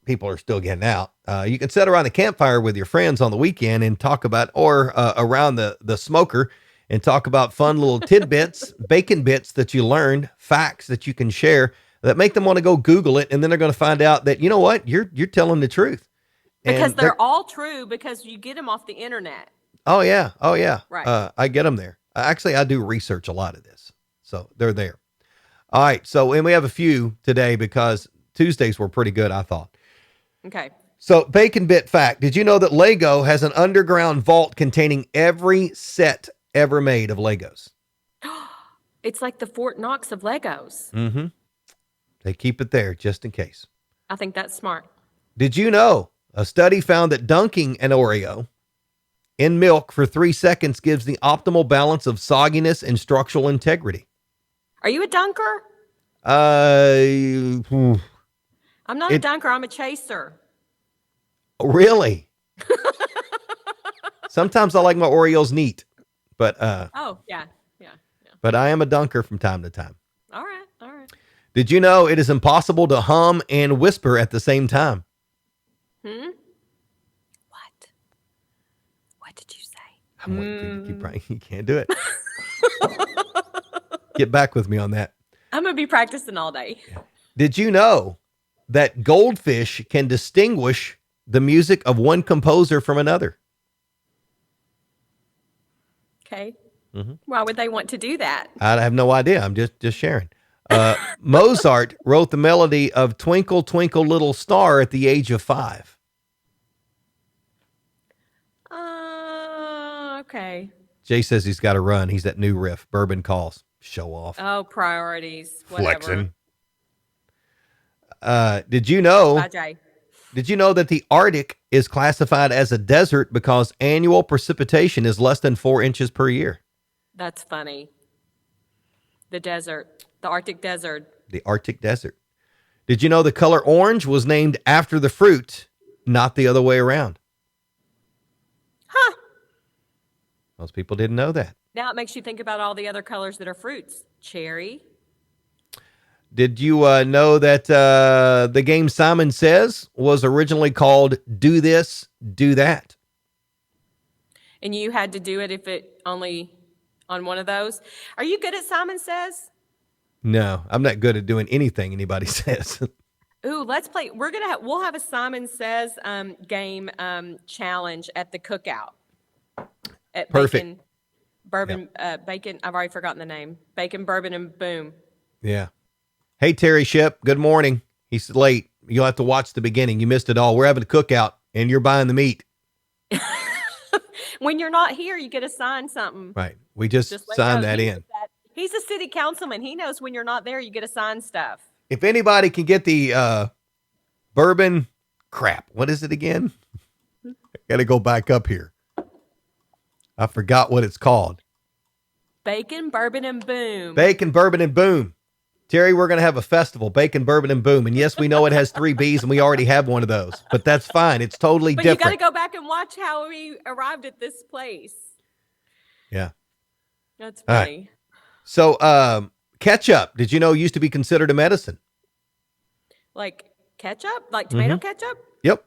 people are still getting out, you can sit around the campfire with your friends on the weekend and talk about, or around the smoker and talk about fun little tidbits, bacon bits that you learned, facts that you can share that make them want to go Google it. And then they're going to find out that, you know what, you're telling the truth. Because And they're all true because you get them off the internet. oh yeah. Oh yeah. Right. I get them there. Actually, I do research a lot of this. So they're there. All right. So, and we have a few today because Tuesdays were pretty good, I thought. Okay. So, bacon bit fact. Did you know that Lego has an underground vault containing every set ever made of Legos? It's like the Fort Knox of Legos. Mm-hmm. They keep it there just in case. I think that's smart. Did you know a study found that dunking an Oreo in milk for 3 seconds gives the optimal balance of sogginess and structural integrity? Are you a dunker? Uh, I'm not a it dunker. I'm a chaser. really. Sometimes I like my Oreos neat, but Oh, yeah. Yeah. Yeah. but I am a dunker from time to time. All right. All right. Did you know it is impossible to hum and whisper at the same time? Hmm? What? What did you say? I'm waiting for you to keep trying. You can't do it. Get back with me on that. I'm going to be practicing all day. Did you know that goldfish can distinguish the music of one composer from another? Okay. Why would they want to do that? I have no idea. I'm just sharing. Mozart wrote the melody of Twinkle, Twinkle, Little Star at the age of 5. Okay. Jay says he's got to run. He's that new riff. Bourbon calls. Show off. Oh, priorities. Whatever. Flexing. Did you know? Bye, Jay. Did you know that the Arctic is classified as a desert because annual precipitation is less than 4 inches per year? That's funny. The desert. The Arctic desert. The Arctic desert. Did you know the color orange was named after the fruit, not the other way around? Huh. Most people didn't know that. Now it makes you think about all the other colors that are fruits. Cherry. Did you know that the game Simon Says was originally called Do This, Do That? And you had to do it if it only on one of those. Are you good at Simon Says? No, I'm not good at doing anything anybody says. Ooh, let's play. We'll have a Simon Says game challenge at the cookout. At Perfect. Bacon, Bourbon, Bacon. I've already forgotten the name. Bacon, Bourbon, and Boom. Yeah. Hey, Terry Ship. Good morning. He's late. You'll have to watch the beginning. You missed it all. We're having a cookout, and you're buying the meat. When you're not here, you get to sign something. Right. We just Just let signed go. that in. He's a city councilman. He knows when you're not there, you get to sign stuff. If anybody can get the bourbon crap, what is it again? I got to go back up here. I forgot what it's called. Bacon, Bourbon, and Boom. Bacon, Bourbon, and Boom. Terry, we're going to have a festival, Bacon, Bourbon, and Boom. And yes, we know it has 3 B's, and we already have one of those. But that's fine. It's totally But different. you got to go back and watch how we arrived at this place. Yeah. That's funny. Right. So, ketchup, did you know used to be considered a medicine? Like ketchup? Like tomato ketchup? Yep.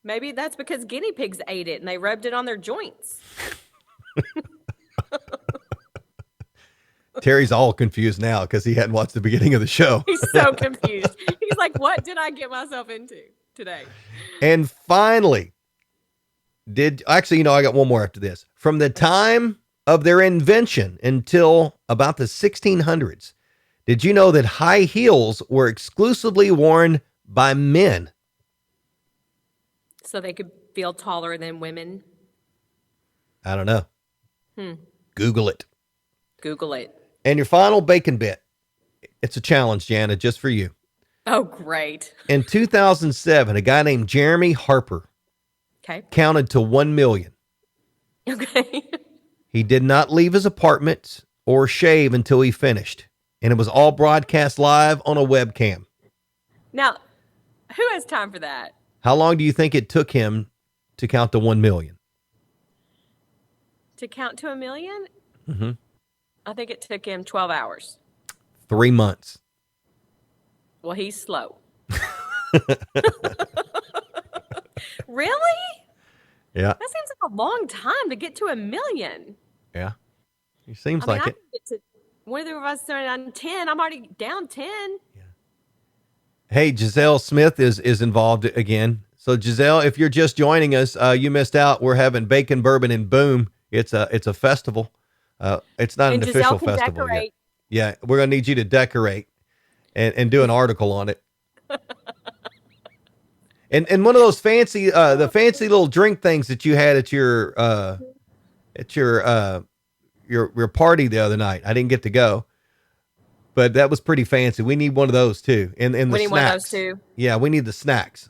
Maybe that's because guinea pigs ate it and they rubbed it on their joints. Terry's all confused now because he hadn't watched the beginning of the show. He's so confused. He's like, what did I get myself into today? And finally, I got one more after this. From the time of their invention until about the 1600s, did you know that high heels were exclusively worn by men? So they could feel taller than women. I don't know. Google it. Google it. And your final bacon bit. It's a challenge, Jana, just for you. Oh, great. In 2007, a guy named Jeremy Harper Okay. counted to 1 million. Okay. He did not leave his apartment or shave until he finished. And it was all broadcast live on a webcam. Now, who has time for that? How long do you think it took him to count to 1 million? To count to 1 million? Mm-hmm. I think it took him 12 hours. 3 months. Well, he's slow. Really? Yeah. That seems like a long time to get to 1 million. Yeah. It seems I mean, like I it. can get to, what if I started on 10? I'm already down 10. Hey, Giselle Smith is involved again. So Giselle, if you're just joining us, you missed out. We're having Bacon, Bourbon, and Boom. It's a festival. It's not And an Giselle official can festival decorate. yet. Yeah, we're gonna need you to decorate and do an article on it. And one of those fancy the fancy little drink things that you had at your party the other night. I didn't get to go, but that was pretty fancy. We need one of those too. And the We need snacks. one of those too. Yeah, we need the snacks.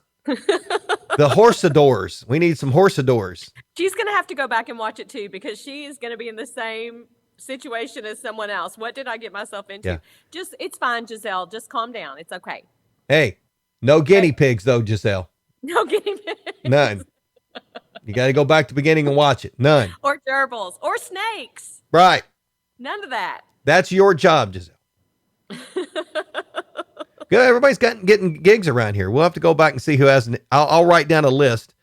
The horsadors. We need some horsadors. She's going to have to go back and watch it too because she is going to be in the same situation as someone else. What did I get myself into? Yeah. Just, it's fine, Giselle. Just calm down. It's okay. Hey, no guinea Hey. pigs though, Giselle. No guinea pigs. None. You got to go back to the beginning and watch it. None. Or gerbils. Or snakes. Right. None of that. That's your job, Giselle. Good. Everybody's getting gigs around here. We'll have to go back and see who has. I'll write down a list.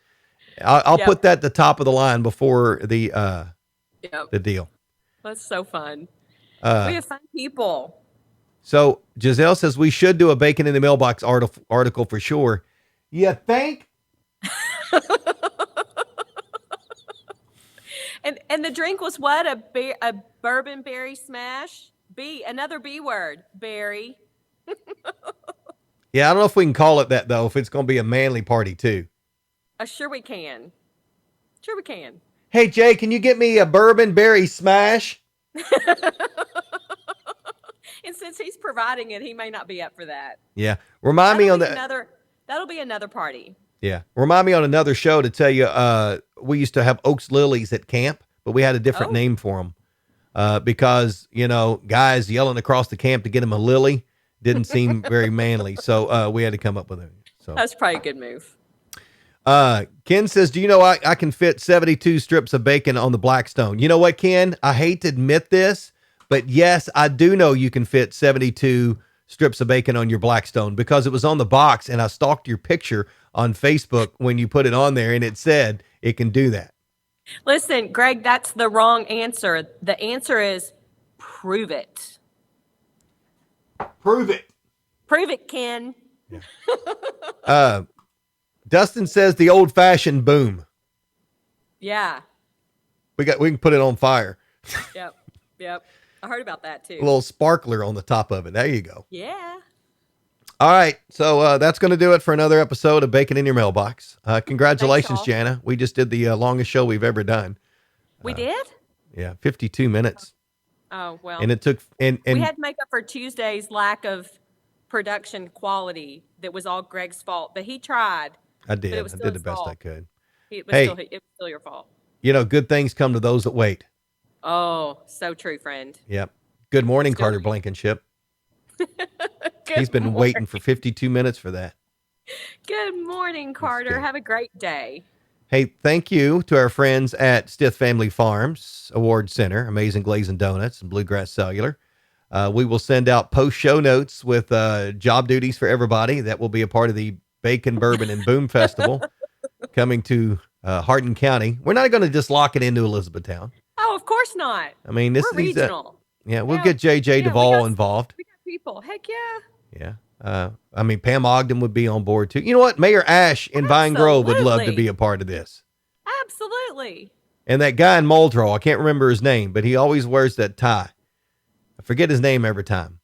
I'll Yep. put that at the top of the line before the Yep. deal. That's so fun. We Uh, have fun people. so Giselle says we should do a bacon in the mailbox article for sure. You think? And the drink was what? A bourbon berry smash? Another B word. Berry. Yeah, I don't know if we can call it that though. If it's going to be a manly party too. Sure we can. Sure we can. Hey Jay, can you get me a bourbon berry smash? And since he's providing it, he may not be up for that. Yeah, remind me on that. That'll be another party. Yeah, remind me on another show to tell you. We used to have Oaks Lilies at camp, but we had a different name for them because guys yelling across the camp to get him a lily didn't seem very manly, so we had to come up with it. So that's probably a good move. Ken says, do you know I can fit 72 strips of bacon on the Blackstone? You know what, Ken? I hate to admit this, but yes, I do know you can fit 72 strips of bacon on your Blackstone because it was on the box and I stalked your picture on Facebook when you put it on there and it said it can do that. Listen, Greg, that's the wrong answer. The answer is prove it. Prove it. Prove it, Ken. Yeah. Dustin says the old fashioned boom. Yeah. We can put it on fire. Yep. I heard about that too. A little sparkler on the top of it. There you go. Yeah. All right. So that's going to do it for another episode of Bacon in Your Mailbox. Congratulations, Thanks, Jana. We just did the longest show we've ever done. We did? Yeah, 52 minutes. Oh, well. And it took and we had to make up for Tuesday's lack of production quality. That was all Greg's fault, but he tried. I did. It was I still did the his best fault. I could. It was still your fault. Good things come to those that wait. Oh, so true, friend. Yep. Good morning, Still Carter you. Blankenship. Good He's been morning. waiting for 52 minutes for that. Good morning, Carter. good. Have a great day. Hey, thank you to our friends at Stith Family Farms Award Center, Amazing Glazing Donuts, and Bluegrass Cellular. We will send out post show notes with job duties for everybody. That will be a part of the Bacon, Bourbon, and Boom Festival coming to Hardin County. We're not going to just lock it into Elizabethtown. Oh, of course not. I mean, this We're is regional. we'll Yeah. get JJ Yeah, Duvall involved. We got people. Heck yeah. Yeah. I mean, Pam Ogden would be on board too. You know what? Mayor Ash in Vine Grove would love to Absolutely. be a part of this. Absolutely. And that guy in Muldrow, I can't remember his name, but he always wears that tie. I forget his name every time.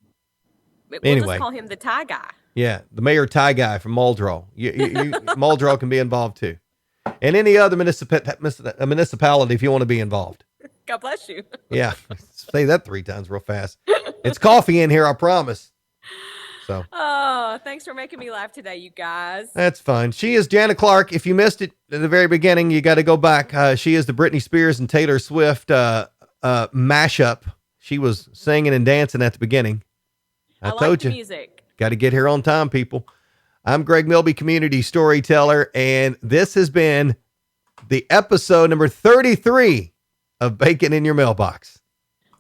We'll Anyway. just call him the tie guy. Yeah, the mayor tie guy from Muldrow. Muldrow can be involved too. And any other municipality if you want to be involved. God bless you. Yeah, say that 3 times real fast. It's coffee in here, I promise. So Oh, thanks for making me laugh today, you guys. that's fine. She is Jana Clark. If you missed it at the very beginning, you got to go back. She is the Britney Spears and Taylor Swift mashup. She was singing and dancing at the beginning. I like told the you. music. Got to get here on time, people. I'm Greg Milby, community storyteller, and this has been the episode number 33 of Bacon in Your Mailbox.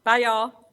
Bye, y'all.